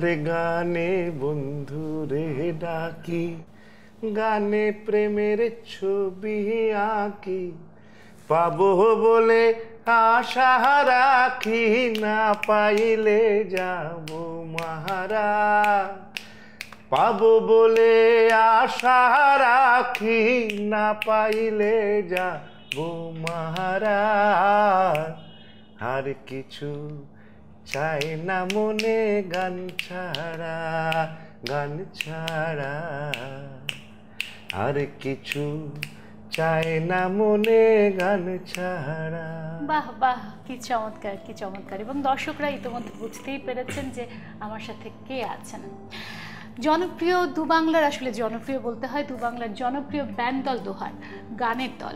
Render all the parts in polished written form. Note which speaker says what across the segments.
Speaker 1: আরে গানে বন্ধুরে ডাকি, গানে প্রেমের ছবি আঁকি, পাবো বলে আশা রাখি, না পাইলে যাব মাহারা। পাবো বলে আশা রাখি, না পাইলে যাব মাহারা। আর কিছু চাই না মনে গান ছাড়া, গান ছাড়া। আর কিছু চাই না মনে গান ছাড়া।
Speaker 2: বাহ বাহ, কি চমৎকার, কি চমৎকার। এবং দর্শকরা ইতিমধ্যে বুঝতেই পেরেছেন যে আমার সাথে কে আছেন। জনপ্রিয় দুবাংলার, আসলে জনপ্রিয় বলতে হয়, দুবাংলার জনপ্রিয় ব্যান্ড দল দোহার, গানের দল,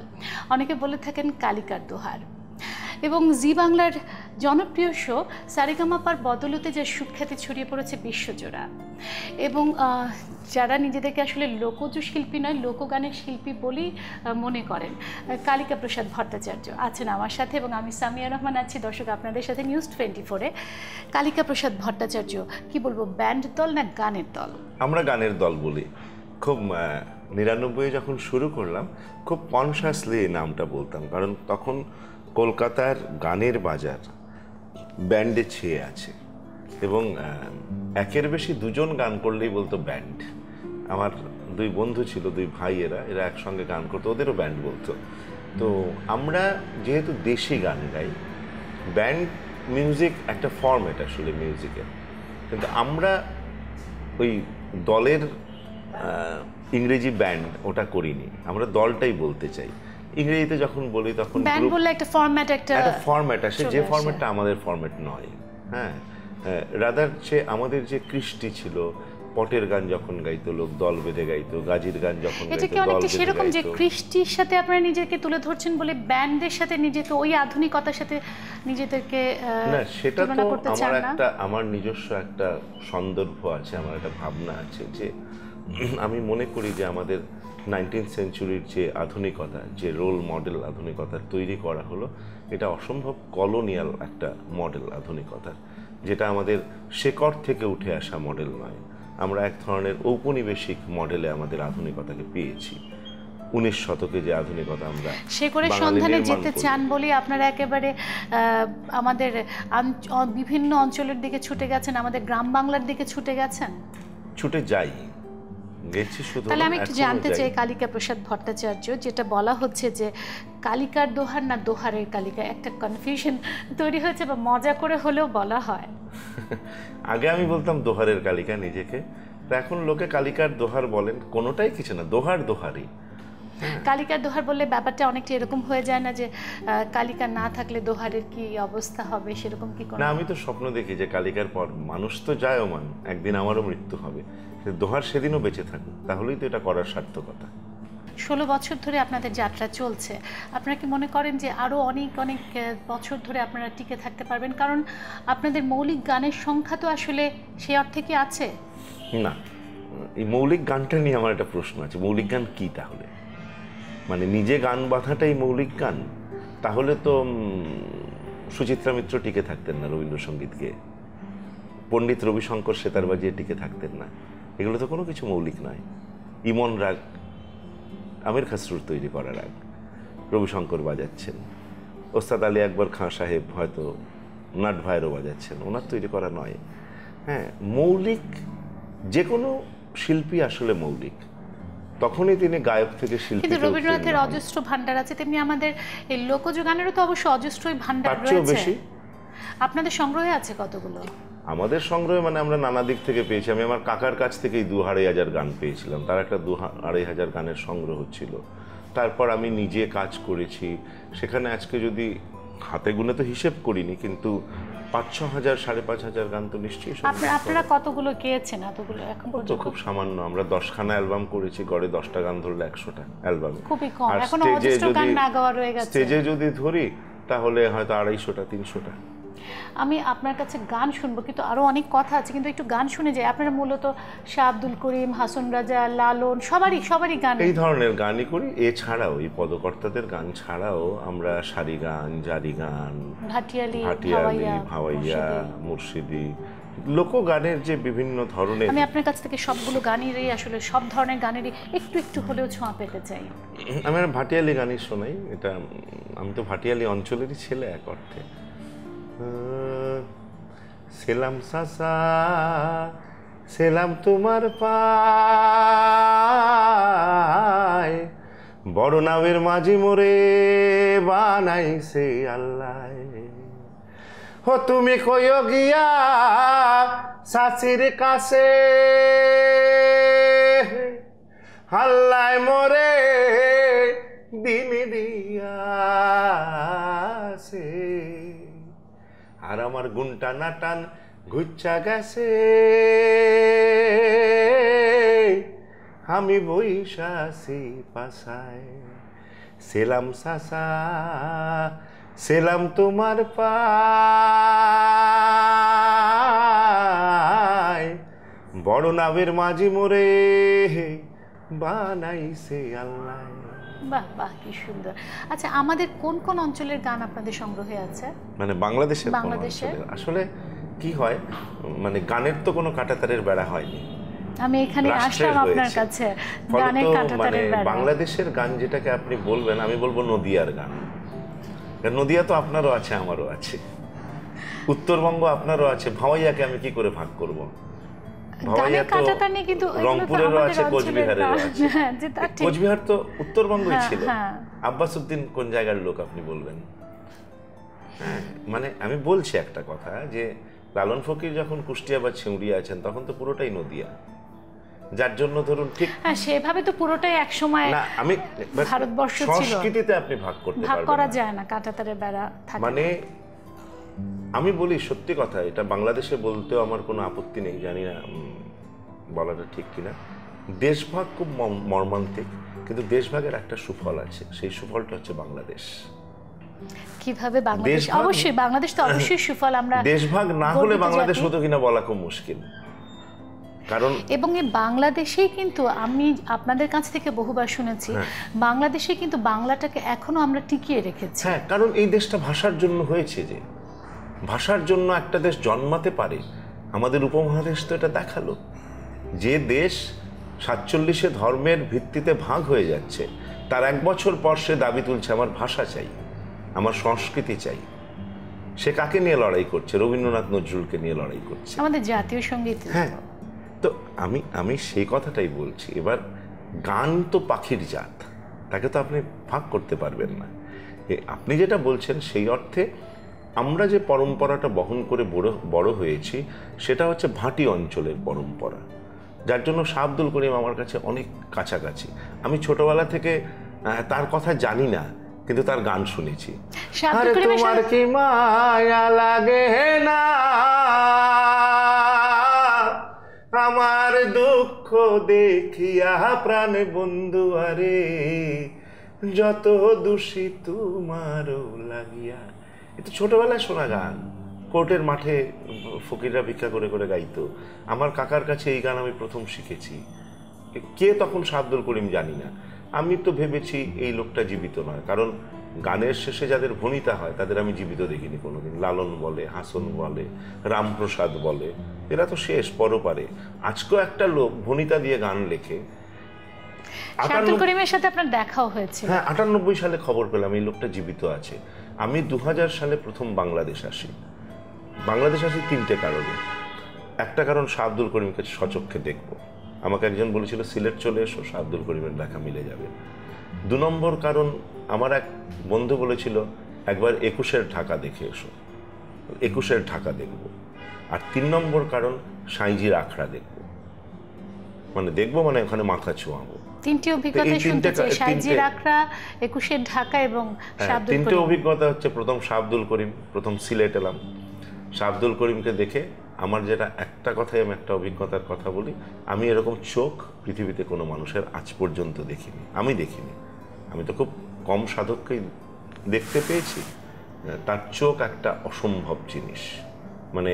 Speaker 2: অনেকে বলে থাকেন কালিকার দোহার। এবং জি বাংলার জনপ্রিয় শো সারেগামাপার বদলতে যে সুখ্যাতি ছড়িয়ে পড়েছে বিশ্বজোড়া। এবং যারা নিজেদেরকে আসলে লোকজ শিল্পী নয়, লোকগানের শিল্পী বলেই মনে করেন, কালিকা প্রসাদ ভট্টাচার্য আছেন আমার সাথে, এবং আমি সামিয়া রহমান আছি দর্শক আপনাদের সাথে নিউজ 24-এ। কালিকা প্রসাদ ভট্টাচার্য কি বলবো, ব্যান্ড দল না গানের দল?
Speaker 1: আমরা গানের দল বলি। খুব 99 যখন শুরু করলাম খুব কনসাসলি নামটা বলতাম, কারণ তখন কলকাতার গানের বাজার ব্যান্ডে ছেয়ে আছে, এবং একের বেশি দুজন গান করলেই বলতো ব্যান্ড। আমার দুই বন্ধু ছিল, দুই ভাই, এরা একসঙ্গে গান করতো, ওদেরও ব্যান্ড বলতো। তো আমরা যেহেতু দেশি গান গাই, ব্যান্ড মিউজিক একটা ফর্মেট আসলে মিউজিকের, কিন্তু আমরা ওই দলের ইংরেজি ব্যান্ড ওটা করিনি, আমরা দলটাই বলতে চাই। ইংরেজিতে যখন বলি তখন
Speaker 2: ব্যান্ড বললে একটা ফরম্যাট, একটা
Speaker 1: ফরম্যাট আসে, যে ফরম্যাটটা আমাদের ফরম্যাট নয়। হ্যাঁ, রাদার আমাদের যে কৃষ্টি ছিল, পটের গান যখন গাইতো লোক দল বেঁধে গাইতো, গাজির গান যখন গাইতো
Speaker 2: এটা কি অনেকটা সেরকম যে কৃষ্টির সাথে আপনারা নিজেকে তুলে ধরছেন বলে ব্যান্ডের সাথে নিজেকে, ওই আধুনিকতার সাথে নিজেদেরকে
Speaker 1: না, সেটা তো আমার নিজস্ব একটা সন্দর্ভ আছে, আমার একটা ভাবনা আছে যে আমি মনে করি যে আমাদের 19th সেঞ্চুরির যে আধুনিকতা, যে রোল মডেল আধুনিকতার তৈরি করা হলো, এটা অসম্ভব কলোনিয়াল একটা মডেল আধুনিকতার, যেটা আমাদের শেকড় থেকে উঠে আসা মডেল নয়। আমরা এক ধরনের ঔপনিবেশিক মডেলে আমাদের আধুনিকতাকে পেয়েছি। 19 শতকে যে আধুনিকতা আমরা
Speaker 2: শেকড়ের সন্ধানে যেতে চান বলে আপনারা একেবারে আমাদের বিভিন্ন অঞ্চলের দিকে ছুটে গেছেন, আমাদের গ্রাম বাংলার দিকে ছুটে গেছেন।
Speaker 1: ছুটে যাই গেছি শুধু।
Speaker 2: তাহলে আমি একটু জানতে চাই, কালিকা প্রসাদ ভট্টাচার্য, যেটা বলা হচ্ছে যে কালিকার দোহার না দোহারের কালিকা, একটা কনফিউশন তৈরি হয়েছে, বা মজা করে হলেও বলা হয়।
Speaker 1: আগে আমি বলতাম দোহারের কালিকা নিজেকে, তো এখন লোকে কালিকার দোহার বলেন। কোনোটাই কিছু না, দোহার দোহারই।
Speaker 2: কালিকার দোহার বললে ব্যাপারটা অনেকটা এরকম হয়ে যায় না যে কালিকা না থাকলে দোহারের কি অবস্থা হবে, সেরকম কি?
Speaker 1: না, আমি তো স্বপ্ন দেখি যে কালিকার পর মানুষ তো যায় ওমান, একদিন আমারও মৃত্যু হবে, দোহার সেদিনও বেঁচে থাকুক, তাহলেই তো এটা করার সার্থকতা।
Speaker 2: 16 বছর ধরে আপনাদের যাত্রা চলছে, আপনারা কি মনে করেন যে আরও অনেক অনেক বছর ধরে আপনারা টিকে থাকতে পারবেন? কারণ আপনাদের মৌলিক গানের সংখ্যা তো আসলে সেই অর্থে কি আছে?
Speaker 1: না, এই মৌলিক গানটা নিয়ে আমার একটা প্রশ্ন আছে। মৌলিক গান কি তাহলে? মানে নিজে গান বাঁধাটাই মৌলিক গান? তাহলে তো সুচিত্রা মিত্র টিকে থাকতেন না রবীন্দ্রসঙ্গীত গেয়ে, পণ্ডিত রবিশঙ্কর সেতার বাজিয়ে টিকে থাকতেন না। এগুলো তো কোনো কিছু মৌলিক নয়। ইমন রাগ আমির খসরুর তৈরি করা রাগ রবিশঙ্কর বাজাচ্ছেন, ওস্তাদ আলী আকবর খাঁ সাহেব হয়তো নাট ভাইরও বাজাচ্ছেন, ওনার তৈরি করা নয়। হ্যাঁ, মৌলিক যে কোনো শিল্পী আসলে মৌলিক, তখনই তিনি গায়ক থেকে শিল্পী।
Speaker 2: কিন্তু রবীন্দ্রনাথের অজস্র ভান্ডার আছে, তেমনি আমাদের এই লোকজ গানেরও তো অবশ্য অজস্রই ভান্ডার রয়েছে। আপনাদের সংগ্রহে আছে কতগুলো?
Speaker 1: আমাদের সংগ্রহে মানে আমরা নানা দিক থেকে পেয়েছি। আমি আমার কাকার কাছ থেকেই 2,500 গান পেয়েছিলাম, তার একটা 2,500 গানের সংগ্রহ ছিল। তারপর আমি নিজে কাজ করেছি, সেখানে আজকে যদি হাতে গুনে তো হিসেব করিনি, কিন্তু 5-6 হাজার 5,500 গান তো নিশ্চয়ই।
Speaker 2: আপনারা কতগুলো গেয়েছেন? এতগুলো এখন
Speaker 1: তো খুব সামান্য। আমরা 10খানা অ্যালবাম করেছি, গড়ে 10টা গান ধরলে 100টা অ্যালবাম,
Speaker 2: খুবই কম। এখন অজস্র গান না গাওয়া রয়ে গেছে।
Speaker 1: স্টেজে যদি ধরি তাহলে হয়তো 250টা 300টা।
Speaker 2: আমি আপনার কাছে গান শুনবো, কিন্তু আরো অনেক কথা আছে, কিন্তু একটু গান শুনে যাই। আপনারা মূলত শাহ আব্দুল করিম, হাসন রাজা, লালন সবারই গান, এই ধরনের
Speaker 1: গানই করি। এছাড়াও এই পদকর্তাদের গান ছাড়াও আমরা সারি গান, জারি গান, ভাটিয়ালি, ভাওয়াইয়া, মুর্শিদি, লোকগানের যে বিভিন্ন ধরনের,
Speaker 2: আমি আপনার কাছ থেকে সবগুলো গানেরই আসলে সব ধরনের গানেরই একটু একটু হলেও ছোঁয়া পেতে চাই।
Speaker 1: আমি একটা ভাটিয়ালি গানই শোনাই। এটা আমি তো ভাটিয়ালি অঞ্চলেরই ছেলে এক অর্থে। সেলাম সাসা সেলাম তোমার পায়, বড় নামের মাঝি মোরে বানাইছে আল্লাহ। ও তুমি কইও গিয়া শাশির কাছে, হাল্লায় মোরে দিন দিয়াছে, আর আমার গুনটা নাটান ঘুচ্চা গেছে, আমি বইসাছি পাশায়। সেলাম সাসা সেলাম তোমার পায়, বড় নামের মাঝি মোরে বানাইছে আল্লাহ।
Speaker 2: বাহ বাহ, কি সুন্দর। আচ্ছা, আমাদের কোন কোন অঞ্চলের গান আপনাদের সংগ্রহে আছে?
Speaker 1: মানে বাংলাদেশের আসলে কি হয়, মানে গানের তো কোনো কাঁটাতারের বেড়া হয়নি।
Speaker 2: আমি এখানে আসলাম আপনার কাছে, গানের কাঁটাতারের বেড়া।
Speaker 1: বাংলাদেশের গান যেটাকে আপনি বলবেন, আমি বলবো নদিয়ার গান। নদিয়া তো আপনারও আছে, আমারও আছে, উত্তরবঙ্গ আপনারও আছে। ভাওয়াইয়াকে আমি কি করে ভাগ করব? ভাওয়াইয়া তো রংপুরেরও আছে, কোচবিহারেরও আছে। কোচবিহার তো উত্তরবঙ্গই ছিল। আব্বাস উদ্দিন কোন জায়গার লোক আপনি বলবেন? হ্যাঁ, মানে আমি বলছি একটা কথা, যে লালন ফকির যখন কুষ্টিয়া বা ছিউড়িয়া আছেন তখন তো পুরোটাই নদিয়া, যার জন্য ধরুন ঠিক
Speaker 2: সেভাবে তো পুরোটাই একসময়
Speaker 1: না, আমি
Speaker 2: ভারতবর্ষ ছিল।
Speaker 1: সংস্কৃতিতে আপনি ভাগ করতে পারবেন,
Speaker 2: ভাগ করা যায় না, কাঁটাতারের বেড়া থাকে।
Speaker 1: মানে আমি বলি সত্যি কথা, এটা বাংলাদেশে বলতেও আমার কোনো আপত্তি নেই, জানি না বলাটা ঠিক কিনা। দেশভাগ খুব মর্মান্তিক, কিন্তু দেশভাগের একটা সুফল আছে, সেই সুফলটা হচ্ছে বাংলাদেশ।
Speaker 2: কিভাবে বাংলাদেশ? অবশ্যই বাংলাদেশ তো অবশ্যই সুফল। আমরা
Speaker 1: দেশভাগ না হলে বাংলাদেশ হতো কিনা বলা খুব মুশকিল, কারণ
Speaker 2: এবং এই বাংলাদেশেই কিন্তু আমি আপনাদের কাছ থেকে বহুবার শুনেছি, বাংলাদেশে কিন্তু বাংলাটাকে এখনো আমরা টিকিয়ে রেখেছি।
Speaker 1: হ্যাঁ, কারণ এই দেশটা ভাষার জন্য হয়েছে। যে ভাষার জন্য একটা দেশ জন্মাতে পারে, আমাদের উপমহাদেশ তো এটা দেখালো। যে দেশ 47 ধর্মের ভিত্তিতে ভাগ হয়ে যাচ্ছে, তার 1 বছর পর সে দাবি তুলছে আমার ভাষা চাই, আমার সংস্কৃতি চাই। সে কাকে নিয়ে লড়াই করছে? রবীন্দ্রনাথ নজরুলকে নিয়ে লড়াই করছে,
Speaker 2: আমাদের জাতীয় সঙ্গীত।
Speaker 1: হ্যাঁ, তো আমি সেই কথাটাই বলছি। এবার গান তো পাখির জাত, তাকে তো আপনি ভাগ করতে পারবেন না। আপনি যেটা বলছেন সেই অর্থে আমরা যে পরম্পরাটা বহন করে বড় হয়েছি, সেটা হচ্ছে ভাটি অঞ্চলের পরম্পরা, যার জন্য শাহ আব্দুল করিম আমার কাছে অনেক কাছাকাছি। আমি ছোটবেলা থেকে তার কথা জানি না, কিন্তু তার গান শুনেছি। আরে তোমার কি মায়া লাগে না, আমার দুঃখ দেখিয়া প্রাণ বন্ধু, আরে যত দোষী তোমারও লাগিয়া। এটা ছোটবেলায় শোনা গান, কোর্টের মাঠে ফকিররা ভিক্ষা করে করে গাইতো। আমার কাকার কাছে এই গান আমি প্রথম শিখেছি। কে তখন শাহ আব্দুল করিম জানি না। আমি তো ভেবেছি এই লোকটা জীবিত নয়, কারণ গানের শেষে যাদের ভণিতা হয় তাদের আমি জীবিত দেখিনি কোনোদিন। লালন বলে, হাসন বলে, রামপ্রসাদ বলে, এরা তো শেষ পরপারে। আজকেও একটা লোক ভণিতা দিয়ে গান লেখে।
Speaker 2: আব্দুল করিমের সাথে আপনার দেখাও হয়েছে?
Speaker 1: হ্যাঁ, 98 সালে খবর পেলাম এই লোকটা জীবিত আছে। আমি 2000 সালে প্রথম বাংলাদেশ আসি। বাংলাদেশ আসি 3টে কারণে। একটা কারণ শাহ আব্দুল করিমকে সচক্ষে দেখব। আমাকে একজন বলেছিল সিলেট চলে এসো, শাহ আব্দুল করিমের দেখা মিলে যাবে। 2 নম্বর কারণ, আমার এক বন্ধু বলেছিল একবার 21-এর ঢাকা দেখে এসো, 21-এর ঢাকা দেখব। আর 3 নম্বর কারণ, সাঁইজির আখড়া দেখব। মানে দেখবো মানে ওখানে মাথা ছোঁয়াবো।
Speaker 2: 3টি অভিজ্ঞতা শুনতে চাই, সাঁইজির আখড়া, 21-এর ঢাকা এবং শাহ আব্দুল করিম।
Speaker 1: 3টে অভিজ্ঞতা হচ্ছে, প্রথম শাহ আব্দুল করিম, প্রথম সিলেট এলাম। শাহ আব্দুল করিমকে দেখে আমার যেটা একটা কথাই, আমি একটা অভিজ্ঞতার কথা বলি, আমি এরকম চোখ পৃথিবীতে কোনো মানুষের আজ পর্যন্ত দেখিনি। আমি দেখিনি, আমি তো খুব কম সাধককেই দেখতে পেয়েছি। তার চোখ একটা অসম্ভব জিনিস। মানে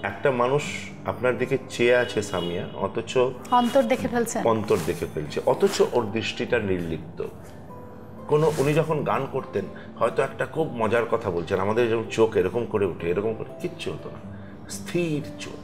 Speaker 1: একটা মানুষ আপনার দিকে চেয়ে আছে সামিয়া, অথচ অন্তর দেখে ফেলছে, অথচ ওর দৃষ্টিটা নির্লিপ্ত। উনি যখন গান করতেন হয়তো একটা খুব মজার কথা বলছেন, আমাদের যখন চোখ এরকম করে উঠে, এরকম করে কিচ্ছু হতো না, স্থির চোখ।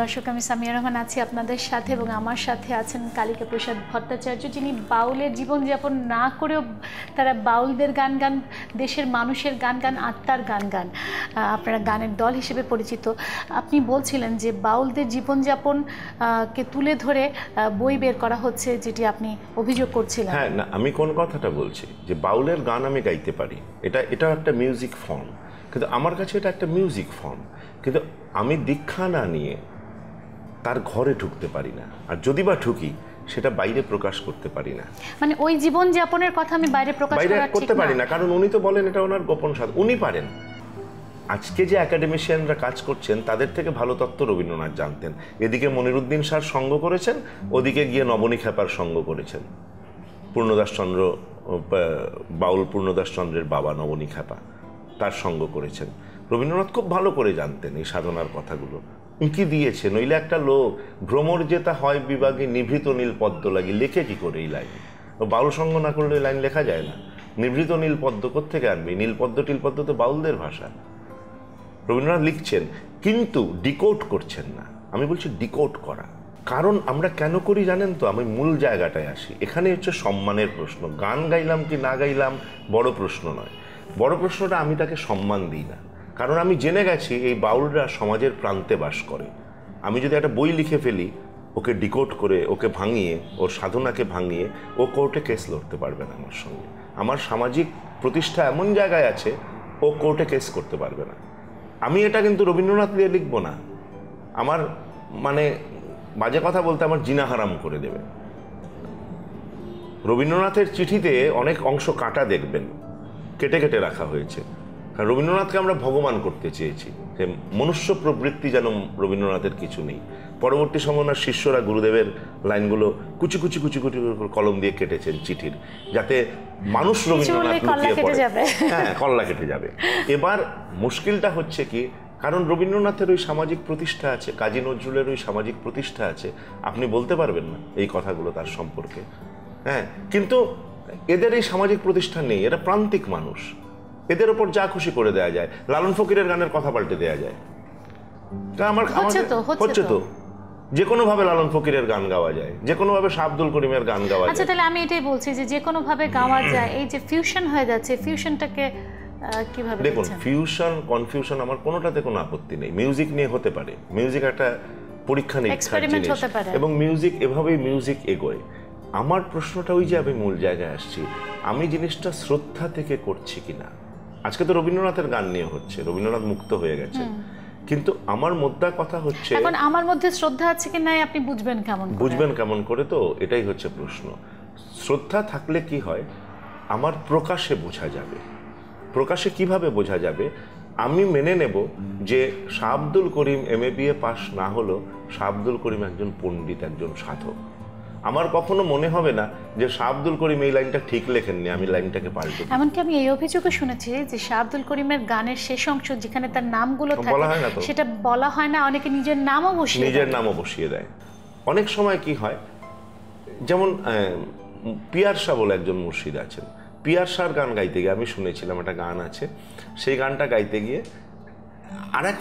Speaker 2: দর্শক, আমি সামিয়া রহমান আছি আপনাদের সাথে এবং আমার সাথে আছেন কালিকা প্রসাদ ভট্টাচার্য, যিনি বাউলের জীবনযাপন না করেও তারা বাউলদের গান গান, দেশের মানুষের গান গান, আত্মার গান গান। আপনারা গানের দল হিসেবে পরিচিত। আপনি বলছিলেন যে বাউলদের জীবনযাপন কে তুলে ধরে বই বের করা হচ্ছে, যেটি আপনি অভিযোগ করছিলেন।
Speaker 1: হ্যাঁ, না, আমি কোন কথাটা বলছি যে বাউলের গান আমি গাইতে পারি, এটা একটা মিউজিক ফর্ম, কিন্তু আমার কাছে এটা একটা মিউজিক ফর্ম, কিন্তু আমি দীক্ষা না নিয়ে তার ঘরে ঢুকতে পারি না, আর যদি বা ঢুকি সেটা বাইরে প্রকাশ করতে পারি না।
Speaker 2: মানে ওই জীবন যাপনের কথা আমি বাইরে প্রকাশ
Speaker 1: করতে পারি না, কারণ উনি তো বলেন এটা ওনার গোপন স্বাদ, উনি পারেন। আজকে যে একাডেমিশিয়ানরা কাজ করছেন তাদের থেকে ভালো তত্ত্ব রবীন্দ্রনাথ জানতেন। এদিকে মনিরুদ্দিন স্যার সঙ্গ করেছেন, ওদিকে গিয়ে নবনী খেপার সঙ্গ করেছেন। পূর্ণদাসচন্দ্র, বাউল পূর্ণদাসচন্দ্রের বাবা নবনী খেপা, তার সঙ্গ করেছেন। রবীন্দ্রনাথ খুব ভালো করে জানতেন এই সাধনার কথাগুলো। উঁকি দিয়েছে, নইলে একটা লোক ভ্রমর যেটা হয় বিভাগে নিভৃত নীল পদ্ম লাগি লেখে কি করে এই লাইন? বাউল সঙ্গ না করলে এই লাইন লেখা যায় না। নিভৃত নীল পদ্ম কোত্থেকে আনবি? নীলপদ্ম টিলপদ্ম তো বাউলদের ভাষা। রবীন্দ্রনাথ লিখছেন কিন্তু ডিকোড করছেন না। আমি বলছি ডিকোড করা, কারণ আমরা কেন করি জানেন তো? আমি মূল জায়গাটায় আসি। এখানে হচ্ছে সম্মানের প্রশ্ন। গান গাইলাম কি না গাইলাম বড় প্রশ্ন নয়, বড় প্রশ্নটা আমি তাকে সম্মান দিই না। কারণ আমি জেনে গেছি এই বাউলরা সমাজের প্রান্তে বাস করে। আমি যদি একটা বই লিখে ফেলি, ওকে ডিকোড করে, ওকে ভাঙিয়ে, ওর সাধনাকে ভাঙিয়ে, ও কোর্টে কেস লড়তে পারবে না আমার সঙ্গে। আমার সামাজিক প্রতিষ্ঠা এমন জায়গায় আছে, ও কোর্টে কেস করতে পারবে না। আমি এটা কিন্তু রবীন্দ্রনাথ দিয়ে লিখবো না। আমার মানে বাজে কথা বলতে আমার জিনা হারাম করে দেবে। রবীন্দ্রনাথের চিঠিতে অনেক অংশ কাটা দেখবেন, কেটে কেটে রাখা হয়েছে। কারণ রবীন্দ্রনাথকে আমরা ভগবান করতে চেয়েছি, যে মনুষ্য প্রবৃত্তি যেন রবীন্দ্রনাথের কিছু নেই। পরবর্তী সময় ওনার শিষ্যরা গুরুদেবের লাইনগুলো কুচি কুচি কুচি কুচি কলম দিয়ে কেটেছেন চিঠির, যাতে মানুষ রবীন্দ্রনাথ লুকিয়ে পড়ে। হ্যাঁ, কল্লা কেটে যাবে। এবার মুশকিলটা হচ্ছে কি, কারণ রবীন্দ্রনাথের ওই সামাজিক প্রতিষ্ঠা আছে, কাজী নজরুলের ওই সামাজিক প্রতিষ্ঠা আছে, আপনি বলতে পারবেন না এই কথাগুলো তার সম্পর্কে। হ্যাঁ, কিন্তু এদের এই সামাজিক প্রতিষ্ঠান নেই, এরা প্রান্তিক মানুষ, এদের ওপর যা খুশি করে দেয়া যায়। লালন ফকিরের গানের কথা পাল্টে দেয়া যায়। হচ্ছে তো যে কোনো ভাবে লালন ফকিরের গান গাওয়া যায়, যে কোনো ভাবে শাহ আব্দুল করিমের গান গাওয়া যায়।
Speaker 2: আচ্ছা, তাহলে আমি এটাই বলছি যে কোনো ভাবে গাওয়া যায়। এই যে ফিউশন হয়ে যাচ্ছে, ফিউশনটাকে কিভাবে
Speaker 1: দেখুন? ফিউশন, কনফিউশন আমার কোনোটাতে কোনো আপত্তি নেই। মিউজিক নিয়ে হতে পারে, মিউজিক একটা পরীক্ষা নিরীক্ষার জিনিস, এবং মিউজিক এভাবেই মিউজিক এগোয়। আমার প্রশ্নটা ওই যে আমি মূল জায়গায় আসছি, আমি জিনিসটা শ্রদ্ধা থেকে করছি কিনা। আজকে তো রবীন্দ্রনাথের গান নিয়ে হচ্ছে, রবীন্দ্রনাথ মুক্ত হয়ে গেছে, কিন্তু আমার মোদ্দা কথা হচ্ছে
Speaker 2: এখন আমার মধ্যে শ্রদ্ধা আছে কি নাই আপনি বুঝবেন কেমন করে?
Speaker 1: তো এটাই হচ্ছে প্রশ্ন। শ্রদ্ধা থাকলে কি হয়, আমার প্রকাশে বোঝা যাবে। প্রকাশে কিভাবে বোঝা যাবে? আমি মেনে নেব যে Shah Abdul Karim MA BA pass না হলো, শাহ আব্দুল করিম একজন পণ্ডিত, একজন সাধক। আমার কখনো মনে হবে না যে শাহ আব্দুল করিম এই লাইনটা ঠিক লেখেননি, আমি লাইনটাকে পাল্টে।
Speaker 2: এমনকি আমি এই অভিযোগও শুনেছি যে শাহ আব্দুল করিমের গানের শেষ অংশ যেখানে তার নামগুলো থাকে সেটা বলা হয় না, অনেকে নিজের নামও বসিয়ে দেয়। অনেক সময় কি হয়, যেমন
Speaker 1: পিয়ার শাহ বলে একজন মুর্শিদ আছেন, পিয়ার শাহর গান গাইতে গিয়ে আমি শুনেছিলাম একটা গান আছে, সেই গানটা গাইতে গিয়ে আরেক